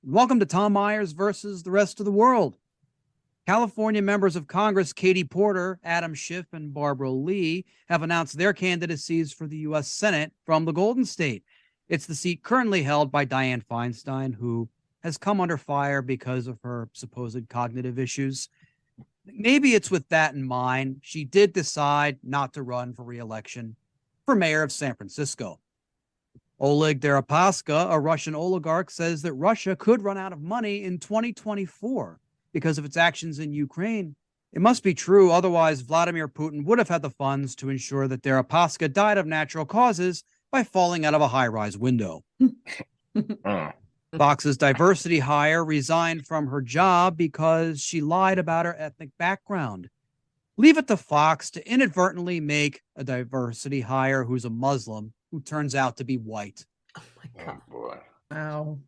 Welcome to Tom Myers versus the rest of the world. California members of Congress Katie Porter, Adam Schiff, and Barbara Lee have announced their candidacies for the U.S. Senate from the Golden State. It's the seat currently held by Dianne Feinstein, who has come under fire because of her supposed cognitive issues. Maybe it's with that in mind, she did decide not to run for re-election for mayor of San Francisco. Oleg Deripaska, a Russian oligarch, says that Russia could run out of money in 2024 because of its actions in Ukraine. It must be true, otherwise Vladimir Putin would have had the funds to ensure that Deripaska died of natural causes by falling out of a high-rise window. Fox's diversity hire resigned from her job because she lied about her ethnic background. Leave it to Fox to inadvertently make a diversity hire who's a Muslim who turns out to be white. Oh my God. Oh, boy. Wow.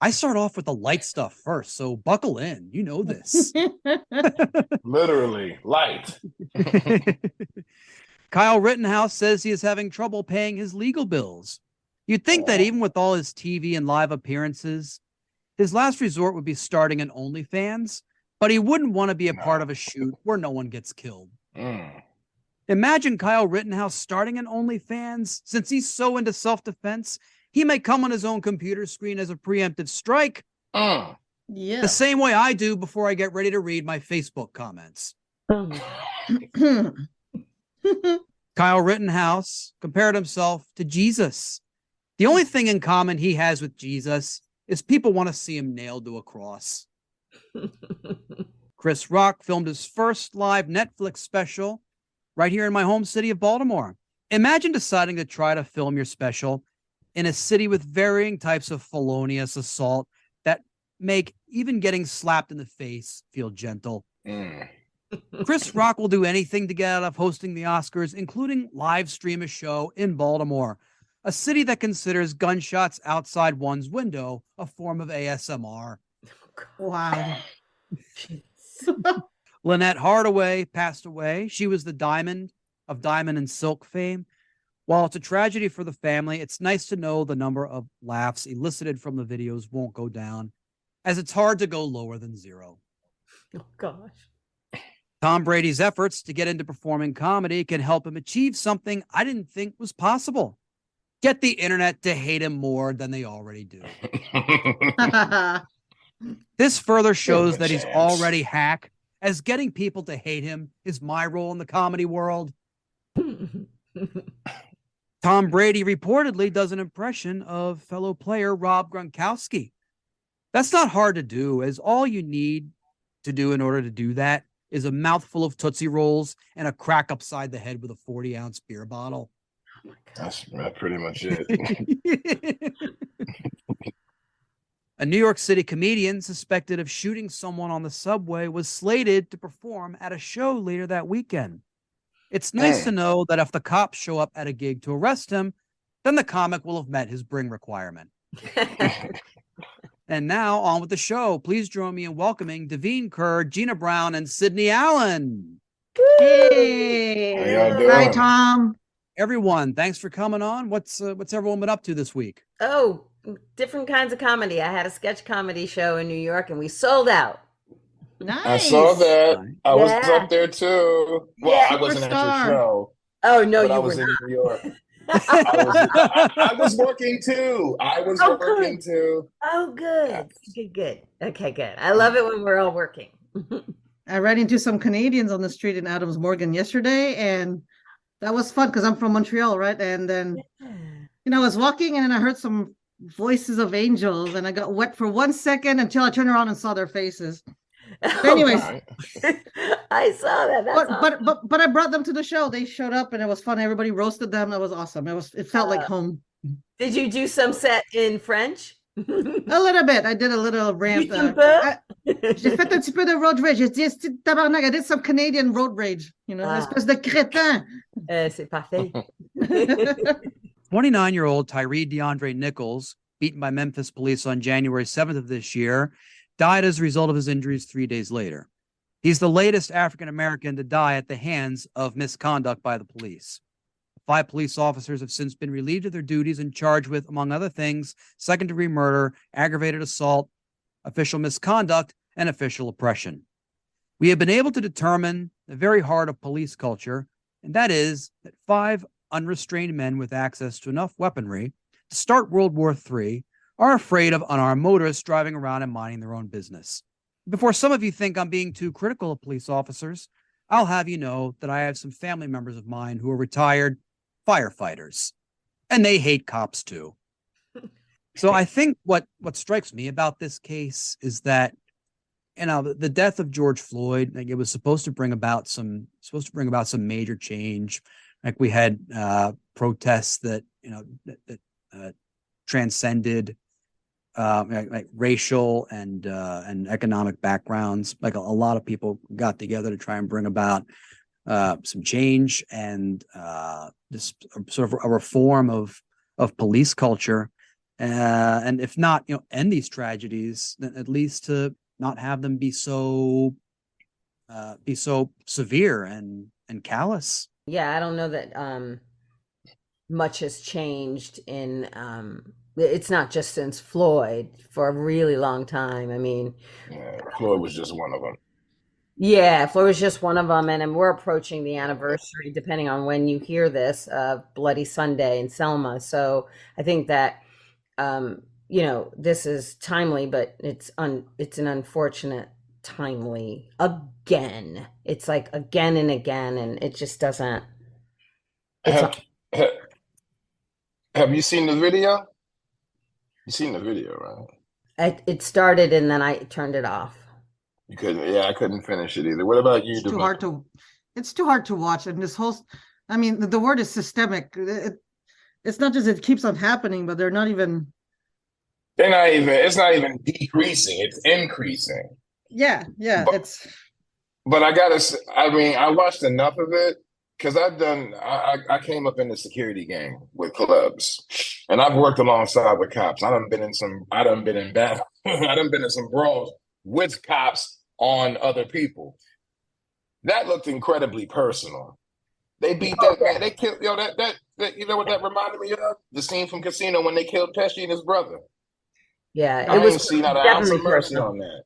I start off with the light stuff first, so buckle in. You know this. Literally, light. Kyle Rittenhouse says he is having trouble paying his legal bills. You'd think that even with all his TV and live appearances, his last resort would be starting an OnlyFans, but he wouldn't want to be a part of a shoot where no one gets killed. Imagine Kyle Rittenhouse starting an OnlyFans. Since he's so into self-defense, he may come on his own computer screen as a preemptive strike. Yeah. The same way I do before I get ready to read my Facebook comments. Kyle Rittenhouse compared himself to Jesus. The only thing in common he has with Jesus is people want to see him nailed to a cross. Chris Rock filmed his first live Netflix special right here in my home city of Baltimore. Imagine deciding to try to film your special in a city with varying types of felonious assault that make even getting slapped in the face feel gentle. Chris Rock will do anything to get out of hosting the Oscars, including live stream a show in Baltimore, a city that considers gunshots outside one's window a form of ASMR. Wow. Lynette Hardaway passed away. She was the Diamond of Diamond and Silk fame. While it's a tragedy for the family, it's nice to know the number of laughs elicited from the videos won't go down, as it's hard to go lower than zero. Oh, gosh. Tom Brady's efforts to get into performing comedy can help him achieve something I didn't think was possible. Get the internet to hate him more than they already do. This further shows that he's already hack, as getting people to hate him is my role in the comedy world. Tom Brady reportedly does an impression of fellow player Rob Gronkowski. That's not hard to do, as all you need to do in order to do that is a mouthful of Tootsie Rolls and a crack upside the head with a 40-ounce beer bottle. Oh my God. That's pretty much it. A New York City comedian suspected of shooting someone on the subway was slated to perform at a show later that weekend. It's nice to know that if the cops show up at a gig to arrest him, then the comic will have met his bring requirement. And now on with the show. Please join me in welcoming Davine Ker, Gina Brown, and Sidney Allen. Hey. How y'all doing? Hi, Tom. Everyone, thanks for coming on. What's everyone been up to this week? Oh, different kinds of comedy. I had a sketch comedy show in New York and we sold out. Nice. I saw that. I was Yeah. up there too. Well, Yeah. I wasn't at Superstar. your show, Oh, no, but I you was were in not. New York. I was working too. I was Oh, working good. too. Oh, good. Good. Okay, good. I love it when we're all working. I ran into some Canadians on the street in Adams Morgan yesterday, and that was fun because I'm from Montreal, right? And then, I was walking and then I heard some voices of angels, and I got wet for 1 second until I turned around and saw their faces. Anyways, All right. I saw that. That's awesome. but I brought them to the show. They showed up and it was fun. Everybody roasted them. It was awesome. It felt like home. Did you do some set in French? A little bit. I did a little rant. Un peu? J'ai fait un petit peu de road rage. J'ai dit, tabarnak, I did some Canadian road rage. Espèce de crétin. C'est parfait. 29-year-old Tyree DeAndre Nichols, beaten by Memphis police on January 7th of this year, died as a result of his injuries 3 days later. He's the latest African-American to die at the hands of misconduct by the police. 5 police officers have since been relieved of their duties and charged with, among other things, second-degree murder, aggravated assault, official misconduct, and official oppression. We have been able to determine the very heart of police culture, and that is that 5 unrestrained men with access to enough weaponry to start World War III are afraid of unarmed motorists driving around and minding their own business. Before some of you think I'm being too critical of police officers, I'll have you know that I have some family members of mine who are retired firefighters, and they hate cops too. So I think what strikes me about this case is that, you know, the death of George Floyd, like, it was supposed to bring about some major change. Like, we had protests that, you know, that transcended like racial and economic backgrounds. Like, a lot of people got together to try and bring about some change and this sort of a reform of police culture, and if not, you know, end these tragedies, then at least to not have them be so severe and callous. Yeah, I don't know that much has changed in it's not just since Floyd, for a really long time. I mean, Yeah, Floyd was just one of them. yeah, Floyd was just one of them, and we're approaching the anniversary, depending on when you hear this, of Bloody Sunday in Selma. So I think that you know, this is timely, but it's an unfortunate timely again. It's like again and again, and it just doesn't. Have you seen the video? You seen the video, right? It started and then I turned it off. You couldn't. Yeah, I couldn't finish it either. What about you? It's too hard to. It's too hard to watch, and this whole. I mean, the word is systemic. It's not just it keeps on happening, but they're not even. They're not even. It's not even decreasing. It's increasing. Yeah, it's. But I gotta. I mean, I watched enough of it because I came up in the security game with clubs, and I've worked alongside with cops. I done been in battle. I done been in some brawls with cops on other people. That looked incredibly personal. They beat that man. They killed, that you know what that reminded me of? The scene from Casino when they killed Pesci and his brother. Yeah, I didn't see not an ounce of mercy on that.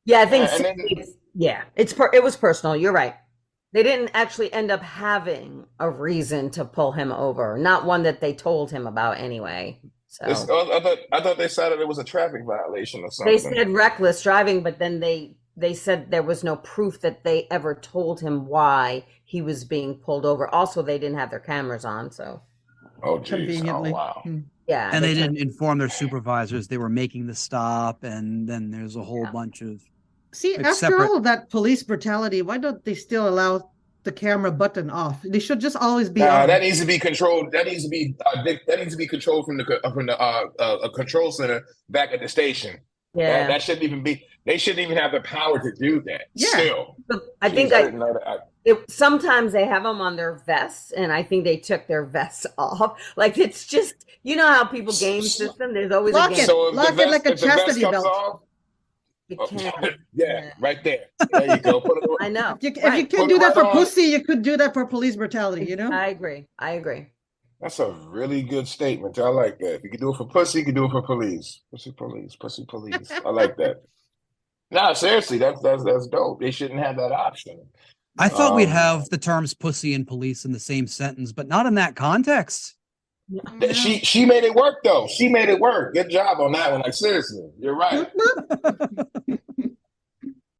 Yeah, I think it was personal. You're right. They didn't actually end up having a reason to pull him over, not one that they told him about anyway. So I thought they said it was a traffic violation or something. They said reckless driving, but then they said there was no proof that they ever told him why he was being pulled over. Also, they didn't have their cameras on, so. Oh, geez. Oh, wow. Yeah. And they didn't inform their supervisors they were making the stop, and then there's a whole bunch of. See, after all of that police brutality, why don't they still allow the camera button off? They should just always be on. That needs to be controlled. That needs to be controlled from the control center back at the station. Yeah, that shouldn't even be. They shouldn't even have the power to do that. Yeah. Still, I think sometimes they have them on their vests, and I think they took their vests off. Like, it's just, you know how people game system. There's always lock a game. it, lock it like a chastity belt. Off, You can't. yeah, right there. There you go. Put it I know. If you can do that for pussy, you could do that for police brutality, you know? I agree. That's a really good statement. I like that. If you can do it for pussy, you can do it for police. Pussy police. I like that. No, seriously, that's dope. They shouldn't have that option. I thought we'd have the terms pussy and police in the same sentence, but not in that context. She made it work, though. She made it work. Good job on that one. Like, seriously, you're right.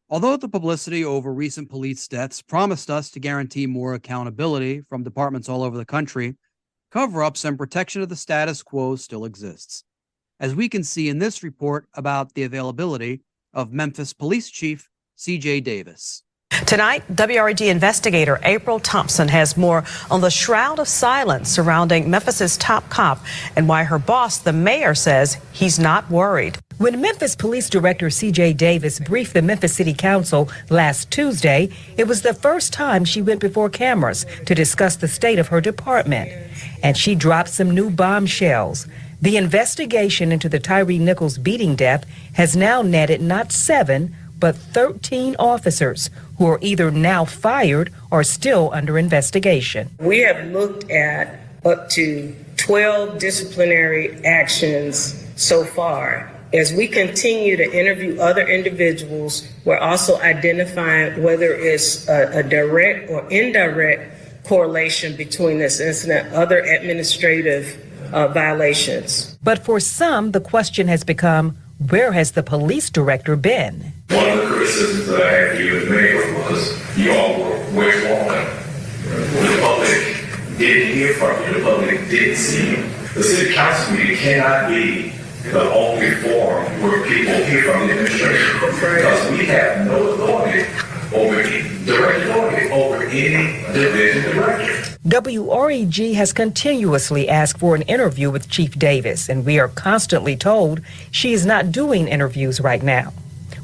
Although the publicity over recent police deaths promised us to guarantee more accountability from departments all over the country, cover-ups and protection of the status quo still exists, as we can see in this report about the availability of Memphis Police Chief C.J. Davis. Tonight, WRED investigator April Thompson has more on the shroud of silence surrounding Memphis's top cop and why her boss, the mayor, says he's not worried. When Memphis Police Director C.J. Davis briefed the Memphis City Council last Tuesday, it was the first time she went before cameras to discuss the state of her department. And she dropped some new bombshells. The investigation into the Tyree Nichols beating death has now netted not 7, but 13 officers who are either now fired or still under investigation. We have looked at up to 12 disciplinary actions so far. As we continue to interview other individuals, we're also identifying whether it's a direct or indirect correlation between this incident and other administrative violations. But for some, the question has become, where has the police director been? One of the criticisms that I had you as mayor was you all were where's the public didn't hear from you, the public didn't see you. The city council meeting cannot be the only forum where people hear from the administration because we have no authority over direct authority over any division director. WREG has continuously asked for an interview with Chief Davis, and we are constantly told she is not doing interviews right now.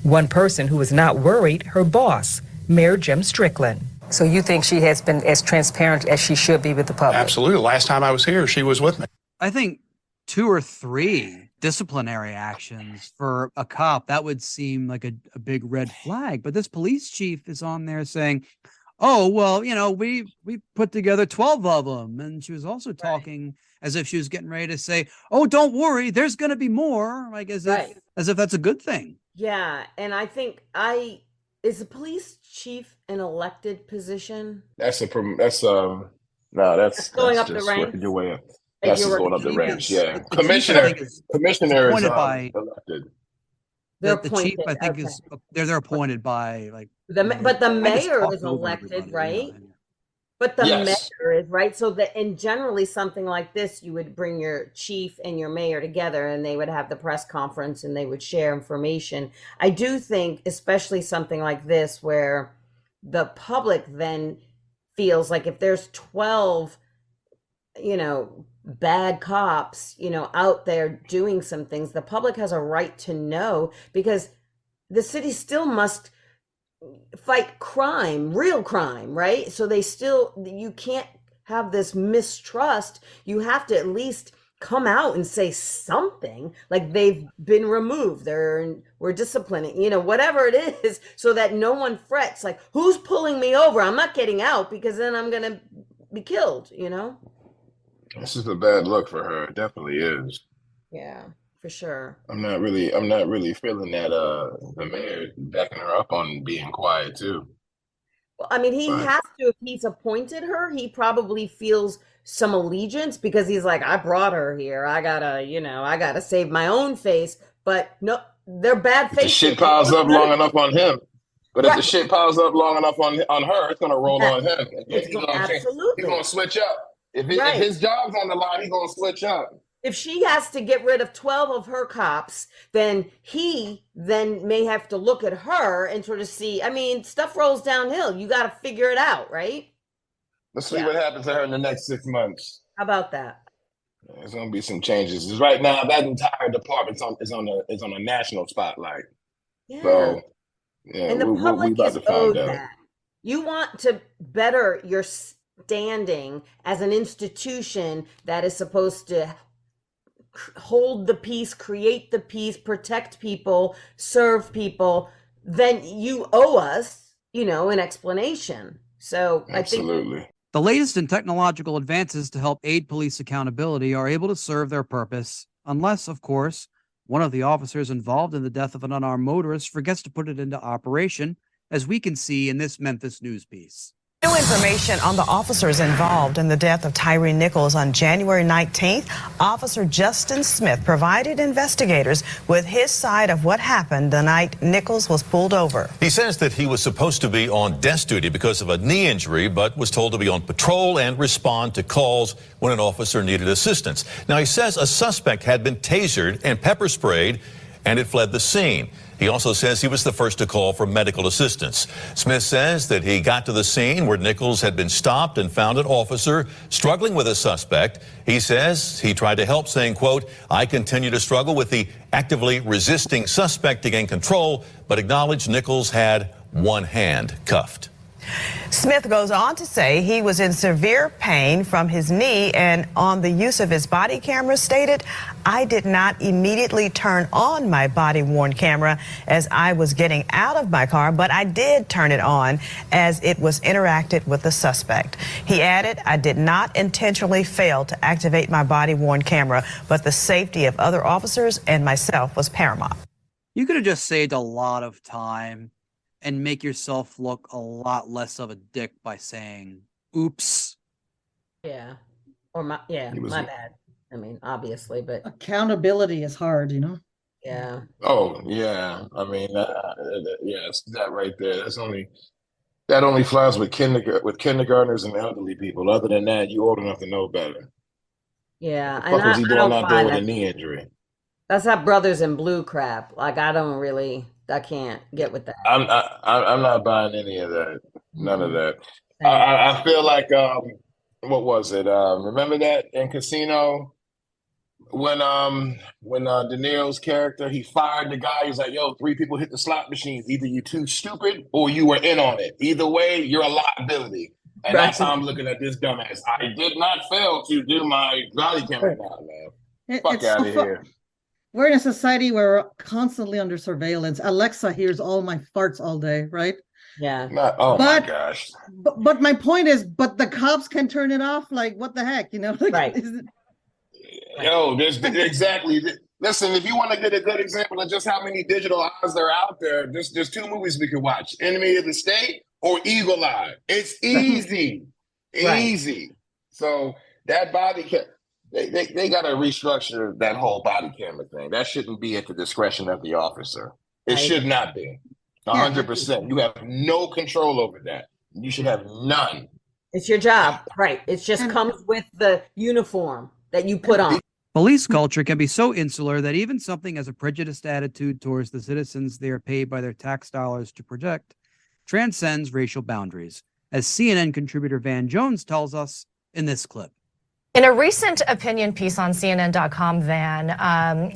One person who is not worried, her boss, Mayor Jim Strickland. So you think she has been as transparent as she should be with the public? Absolutely. Last time I was here, she was with me. I think 2 or 3 disciplinary actions for a cop, that would seem like a big red flag. But this police chief is on there saying, oh, well, we put together 12 of them. And she was also talking as if she was getting ready to say, oh, don't worry, there's going to be more, like as if that's a good thing. Yeah. And I think is the police chief an elected position? That's going up the ranks. working your way up. That's just going up the ranks. Yeah, The commissioner chief, is appointed by elected. They're the chief, I think, okay. is they're appointed by like. But the I just mayor talked is over elected, everybody, right? yeah. But the Yes. mayor is right. So and generally something like this, you would bring your chief and your mayor together and they would have the press conference and they would share information. I do think, especially something like this, where the public then feels like if there's 12, bad cops, out there doing some things, the public has a right to know, because the city still must fight crime, real crime, right? So you can't have this mistrust. You have to at least come out and say something like they've been removed, we're disciplining, whatever it is, so that no one frets like, who's pulling me over? I'm not getting out because then I'm gonna be killed. This is a bad look for her. It definitely is. Yeah, for sure. I'm not really feeling that the mayor backing her up on being quiet too. Well, I mean, he has to. If he's appointed her, he probably feels some allegiance because he's like, I brought her here. I gotta save my own face. But no, they're bad faces. The shit piles up long enough on him. But if the shit piles up long enough on her, it's gonna roll on him. Absolutely. He's gonna switch up. If his job's on the line, he's gonna switch up. If she has to get rid of 12 of her cops, then he may have to look at her and sort of see. I mean, stuff rolls downhill. You got to figure it out, right? Let's see what happens to her in the next 6 months. How about that? There's gonna be some changes. Because right now, that entire department is on a national spotlight. Yeah. So, yeah, And the we public about is to find owed out. that. You want to better your standing as an institution that is supposed to hold the peace, create the peace, protect people, serve people, then you owe us, an explanation. So Absolutely. I think The latest in technological advances to help aid police accountability are able to serve their purpose, unless, of course, one of the officers involved in the death of an unarmed motorist forgets to put it into operation, as we can see in this Memphis news piece. New information on the officers involved in the death of Tyree Nichols on January 19th. Officer Justin Smith provided investigators with his side of what happened the night Nichols was pulled over. He says that he was supposed to be on desk duty because of a knee injury, but was told to be on patrol and respond to calls when an officer needed assistance. Now, he says a suspect had been tasered and pepper sprayed, and it fled the scene. He also says he was the first to call for medical assistance. Smith says that he got to the scene where Nichols had been stopped and found an officer struggling with a suspect. He says he tried to help, saying, quote, I continue to struggle with the actively resisting suspect to gain control, but acknowledged Nichols had one hand cuffed. Smith goes on to say he was in severe pain from his knee, and on the use of his body camera stated, "I did not immediately turn on my body-worn camera as I was getting out of my car, but I did turn it on as it was interacted with the suspect." He added, "I did not intentionally fail to activate my body-worn camera, but the safety of other officers and myself was paramount." You could have just saved a lot of time and make yourself look a lot less of a dick by saying, "Oops." Yeah. Or my bad. I mean, obviously, but Accountability is hard, yeah. Oh yeah, I mean, yes, that right there. That only flies with kindergartners and elderly people. Other than that, you old enough to know better. Yeah. What was he I doing don't out there find with a that. knee injury? That's that brothers in blue crap. Like, I can't get with that. I'm not buying any of that. None of that. Same. I feel like what was it? Remember that in Casino when De Niro's character, he fired the guy. He's like, "Yo, 3 people hit the slot machines. Either you too stupid or you were in on it. Either way, you're a liability." And that's how I'm looking at this dumbass. I did not fail to do my body camera now, man. Fuck out of here. We're in a society where we're constantly under surveillance. Alexa hears all my farts all day, right? Yeah. My gosh. But my point is, but the cops can turn it off. Like, what the heck, Like, Right. Yo, there's exactly. Listen, if you want to get a good example of just how many digital eyes there are out there, there's 2 movies we could watch: Enemy of the State or Eagle Eye. It's easy, easy. So that body cam, they got to restructure that whole body camera thing. That shouldn't be at the discretion of the officer. It should not be. 100%. You have no control over that. You should have none. It's your job, right? It just comes with the uniform that you put on. Police culture can be so insular that even something as a prejudiced attitude towards the citizens they are paid by their tax dollars to protect transcends racial boundaries, as CNN contributor Van Jones tells us in this clip. In a recent opinion piece on CNN.com, Van,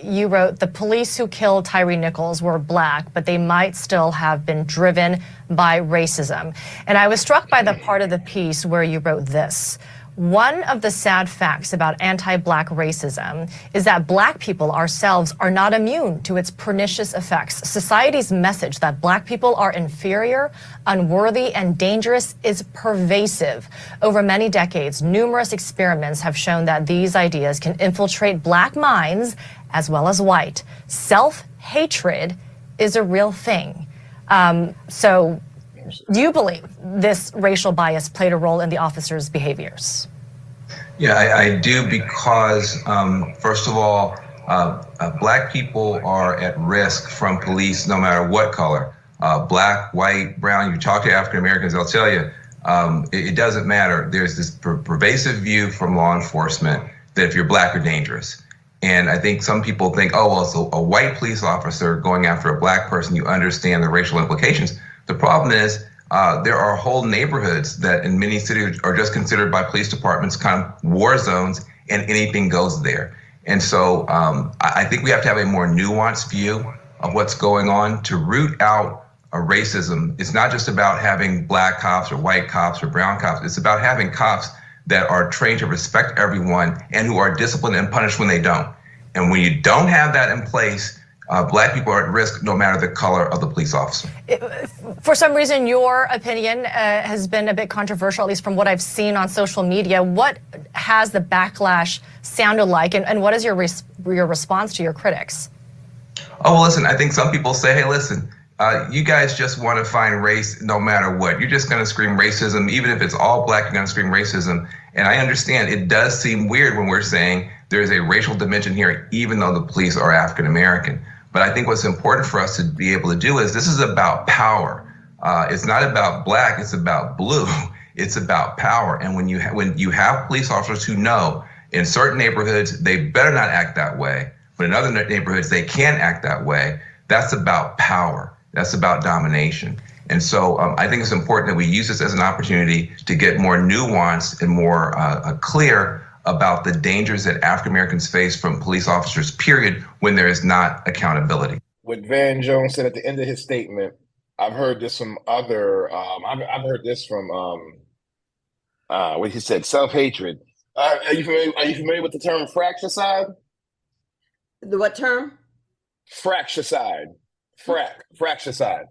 you wrote, "The police who killed Tyre Nichols were black, but they might still have been driven by racism." And I was struck by the part of the piece where you wrote this: "One of the sad facts about anti-black racism is that black people ourselves are not immune to its pernicious effects. Society's message that black people are inferior, unworthy, and dangerous is pervasive. Over many decades, numerous experiments have shown that these ideas can infiltrate black minds as well as white. Self-hatred is a real thing." So do you believe this racial bias played a role in the officers' behaviors? Yeah, I do, because first of all, black people are at risk from police no matter what color. Black, white, brown. You talk to African Americans, they'll tell you it doesn't matter. There's this pervasive view from law enforcement that if you're black, you're dangerous. And I think some people think, oh, well, so a white police officer going after a black person, you understand the racial implications. The problem is there are whole neighborhoods that in many cities are just considered by police departments kind of war zones, and anything goes there. And so I think we have to have a more nuanced view of what's going on to root out racism. It's not just about having black cops or white cops or brown cops. It's about having cops that are trained to respect everyone and who are disciplined and punished when they don't. And when you don't have that in place, black people are at risk no matter the color of the police officer. For some reason, your opinion has been a bit controversial, at least from what I've seen on social media. What has the backlash sounded like, and what is your response to your critics? Oh, well, listen, I think some people say, hey, listen, you guys just want to find race no matter what. You're just going to scream racism. Even if it's all black, you're going to scream racism. And I understand it does seem weird when we're saying there's a racial dimension here, even though the police are African American. But I think what's important for us to be able to do is this is about power. It's not about black, it's about blue. It's about power. And when you have police officers who know in certain neighborhoods they better not act that way, but in other neighborhoods they can act that way, that's about power. That's about domination. And so I think it's important that we use this as an opportunity to get more nuanced and more clear about the dangers that African Americans face from police officers, period, when there is not accountability. What Van Jones said at the end of his statement, I've heard this from other. I've heard this from what he said, self-hatred. Are you familiar with the term fratricide? The what term? Fratricide. Fratricide.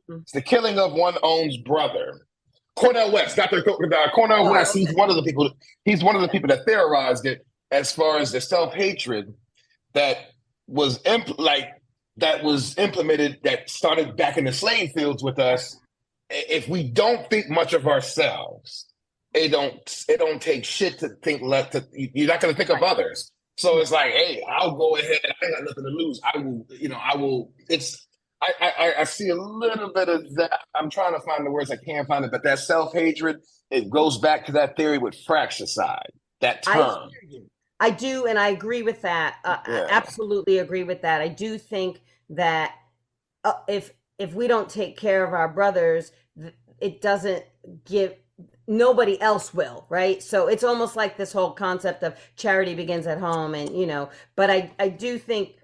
It's the killing of one's own brother. Cornel West, Dr. Cornel West. Okay. He's one of the people. He's one of the people that theorized it as far as the self-hatred that was implemented, that started back in the slave fields with us. If we don't think much of ourselves, it don't take shit to think less. You're not going to think of others. So it's like, hey, I'll go ahead. I ain't got nothing to lose. I will. I see a little bit of that. I'm trying to find the words. I can't find it. But that self-hatred, it goes back to that theory with fratricide, that term. I do, and I agree with that. I absolutely agree with that. I do think that if we don't take care of our brothers, it doesn't give, nobody else will, right? So it's almost like this whole concept of charity begins at home, and but I do think,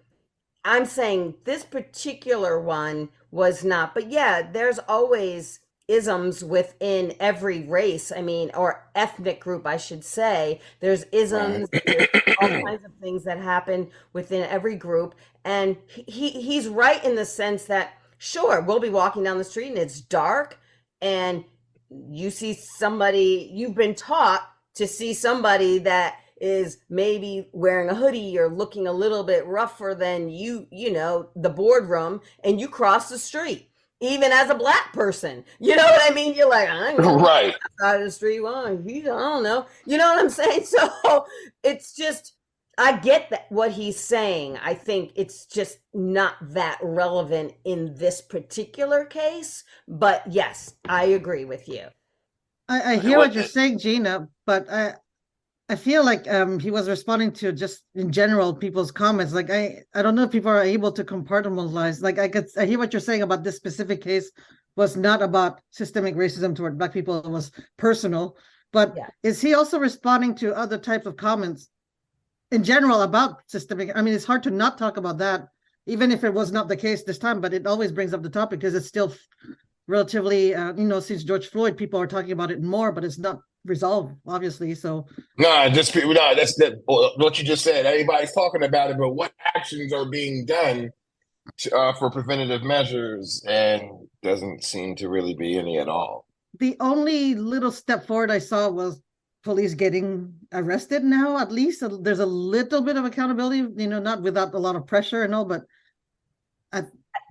I'm saying this particular one was not, but yeah, there's always isms within every race, or ethnic group, I should say. There's isms, there's all kinds of things that happen within every group. And he's right in the sense that, sure, we'll be walking down the street and it's dark and you see somebody, you've been taught to see somebody that is maybe wearing a hoodie or looking a little bit rougher than the boardroom, and you cross the street. Even as a black person, you know what I mean? You're like, I ain't right outside of the street. Well, I don't know. You know what I'm saying? So it's just, I get that what he's saying. I think it's just not that relevant in this particular case. But yes, I agree with you. I hear what you're saying, Gina, but I feel like he was responding to just in general people's comments. Like I don't know if people are able to compartmentalize. Like I hear what you're saying about this specific case was not about systemic racism toward black people. It was personal. But is he also responding to other types of comments in general about systemic? It's hard to not talk about that, even if it was not the case this time. But it always brings up the topic because it's still relatively, since George Floyd, people are talking about it more, but it's not resolved, obviously. So that's what you just said. Everybody's talking about it, but what actions are being done for preventative measures? And doesn't seem to really be any at all. The only little step forward I saw was police getting arrested now. At least there's a little bit of accountability, not without a lot of pressure and all, but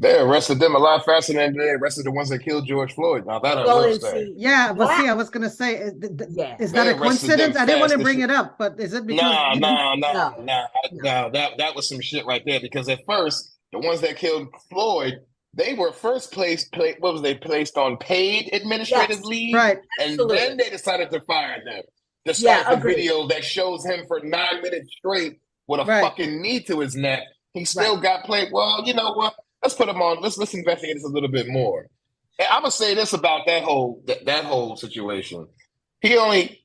they arrested them a lot faster than they arrested the ones that killed George Floyd. Now that I will say. Yeah, but see, I was gonna say, is that a coincidence? I didn't want to bring it up, but is it because? No. That was some shit right there. Because at first, the ones that killed Floyd, they were first placed on paid administrative leave, right? And then they decided to fire them. Despite the video that shows him for 9 minutes straight with a fucking knee to his neck, he still got played. Well, you know what? Let's put him on. Let's investigate this a little bit more. And I'm gonna say this about that whole situation.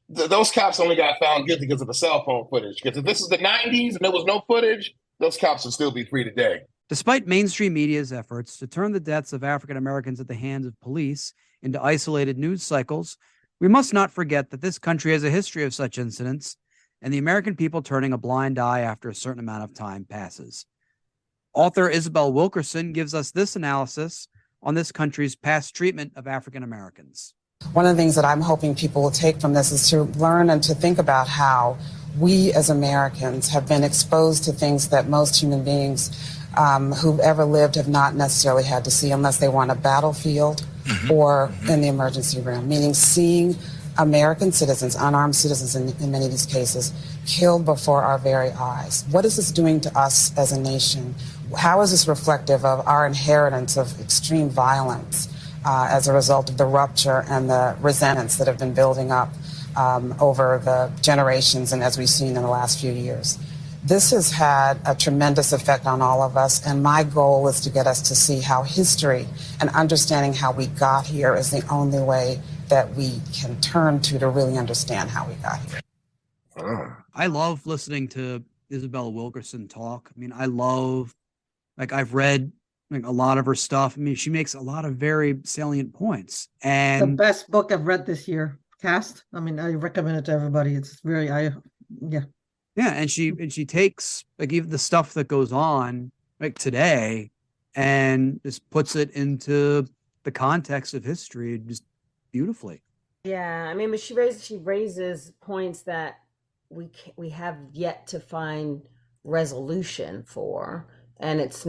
Those cops only got found guilty because of the cell phone footage. Because if this is the 90s and there was no footage, those cops would still be free today. Despite mainstream media's efforts to turn the deaths of African Americans at the hands of police into isolated news cycles, we must not forget that this country has a history of such incidents and the American people turning a blind eye after a certain amount of time passes. Author Isabel Wilkerson gives us this analysis on this country's past treatment of African Americans. One of the things that I'm hoping people will take from this is to learn and to think about how we as Americans have been exposed to things that most human beings who've ever lived have not necessarily had to see unless they were on a battlefield or in the emergency room, meaning seeing American citizens, unarmed citizens in many of these cases, killed before our very eyes. What is this doing to us as a nation? How is this reflective of our inheritance of extreme violence as a result of the rupture and the resentments that have been building up over the generations and as we've seen in the last few years? This has had a tremendous effect on all of us, and my goal is to get us to see how history and understanding how we got here is the only way that we can turn to really understand how we got here. I love listening to Isabel Wilkerson talk. I've read like a lot of her stuff. I mean, she makes a lot of very salient points. And the best book I've read this year. Cast. I mean, I recommend it to everybody. It's very, yeah. And she takes like even the stuff that goes on like today and just puts it into the context of history just beautifully. Yeah, I mean, but she raises points that we have yet to find resolution for, and it's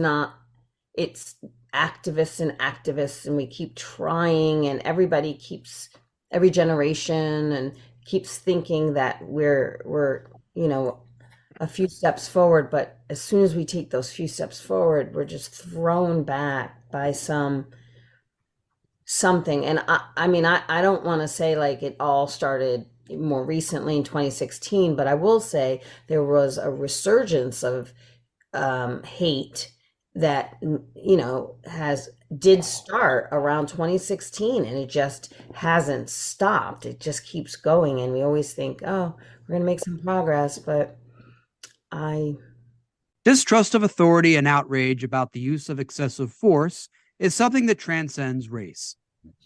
activists, and we keep trying, and every generation and keeps thinking that we're a few steps forward, but as soon as we take those few steps forward, we're just thrown back by something. And I mean, I don't want to say like it all started more recently in 2016, but I will say there was a resurgence of hate that did start around 2016, and it just hasn't stopped. It just keeps going, and we always think, oh, we're gonna make some progress, but distrust of authority and outrage about the use of excessive force is something that transcends race.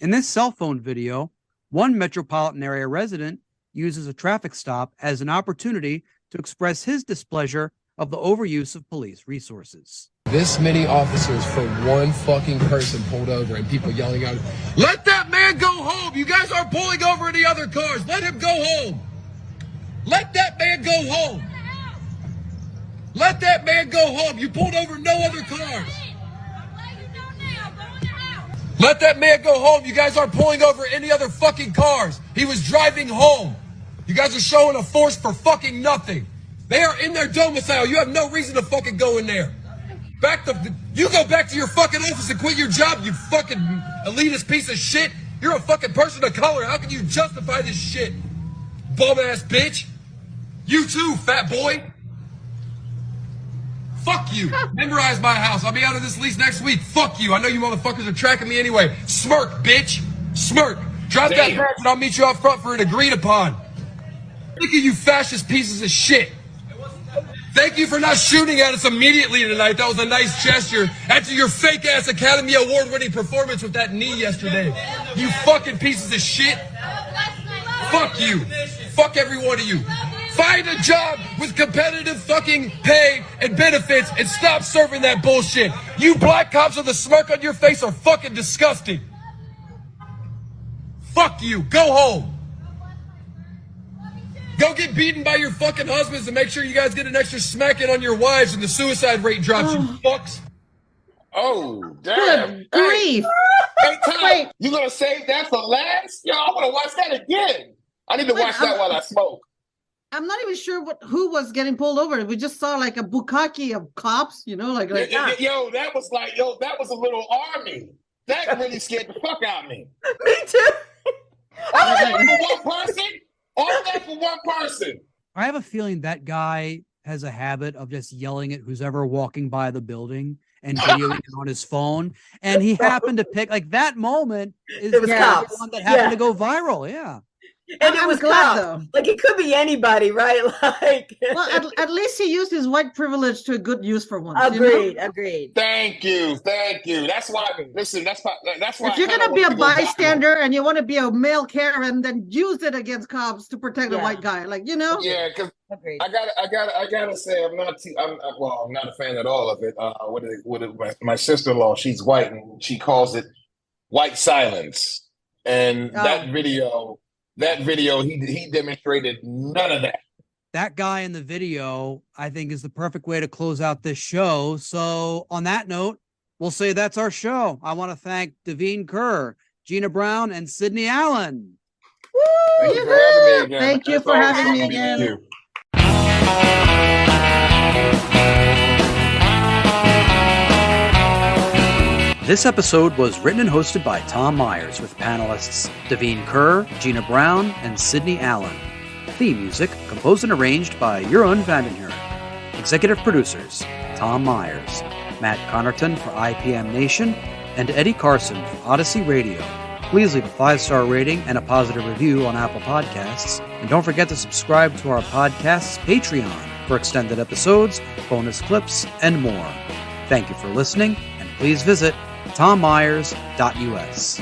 In this cell phone video, one metropolitan area resident uses a traffic stop as an opportunity to express his displeasure of the overuse of police resources. This many officers for one fucking person pulled over and people yelling out, "Let that man go home! You guys aren't pulling over any other cars! Let him go home! Let that man go home! Let that man go home! You pulled over no other cars! Let that man go home! You guys aren't pulling over any other fucking cars! He was driving home! You guys are showing a force for fucking nothing! They are in their domicile! You have no reason to fucking go in there! You go back to your fucking office and quit your job, you fucking elitist piece of shit! You're a fucking person of color! How can you justify this shit? Bum-ass bitch! You too, fat boy! Fuck you! Memorize my house. I'll be out of this lease next week. Fuck you. I know you motherfuckers are tracking me anyway. Smirk, bitch. Smirk. Drop that badge and I'll meet you out front for an agreed upon. Look at you fascist pieces of shit. Thank you for not shooting at us immediately tonight. That was a nice gesture. After your fake-ass Academy Award-winning performance with that knee yesterday. You fucking pieces of shit. Fuck you. Fuck every one of you. Find a job with competitive fucking pay and benefits and stop serving that bullshit. You black cops with a smirk on your face are fucking disgusting. Fuck you. Go home. Go get beaten by your fucking husbands and make sure you guys get an extra smacking on your wives and the suicide rate drops, you fucks. Oh, damn. Good grief. Hey, Tom, you gonna save that for last? Yo, I wanna watch that again. I need to watch that while I smoke. I'm not even sure who was getting pulled over. We just saw like a bukkake of cops, like Yo, that was a little army. That really scared the fuck out of me. Me too. All that for one person? All that for one person. I have a feeling that guy has a habit of just yelling at who's ever walking by the building and videoing it on his phone. And he happened to pick like that moment is the one that happened to go viral. Yeah. And it was glad though. Like it could be anybody, right? Like, well, at least he used his white privilege to a good use for once. Agreed. Thank you. That's why. Listen, that's why. If you're gonna be a bystander and you want to be a male Karen, then use it against cops to protect a white guy. Yeah, because I gotta say I'm not a fan at all of it. My sister-in-law, she's white and she calls it white silence, and that video, he demonstrated none of that. That guy in the video, I think, is the perfect way to close out this show. So on that note, we'll say that's our show. I want to thank Davine Ker, Gina Brown, and Sidney Allen. Woo! Thank you for having me again. Thank you for having me again. This episode was written and hosted by Tom Myers with panelists Davine Ker, Gina Brown, and Sidney Allen. Theme music composed and arranged by Jeroen van den Hurck. Executive producers Tom Myers, Matt Connarton for ipmNation, and Eddie Carson for Odyssey Radio. Please leave a 5-star rating and a positive review on Apple Podcasts. And don't forget to subscribe to our podcast's Patreon for extended episodes, bonus clips, and more. Thank you for listening, and please visit tommyers.us.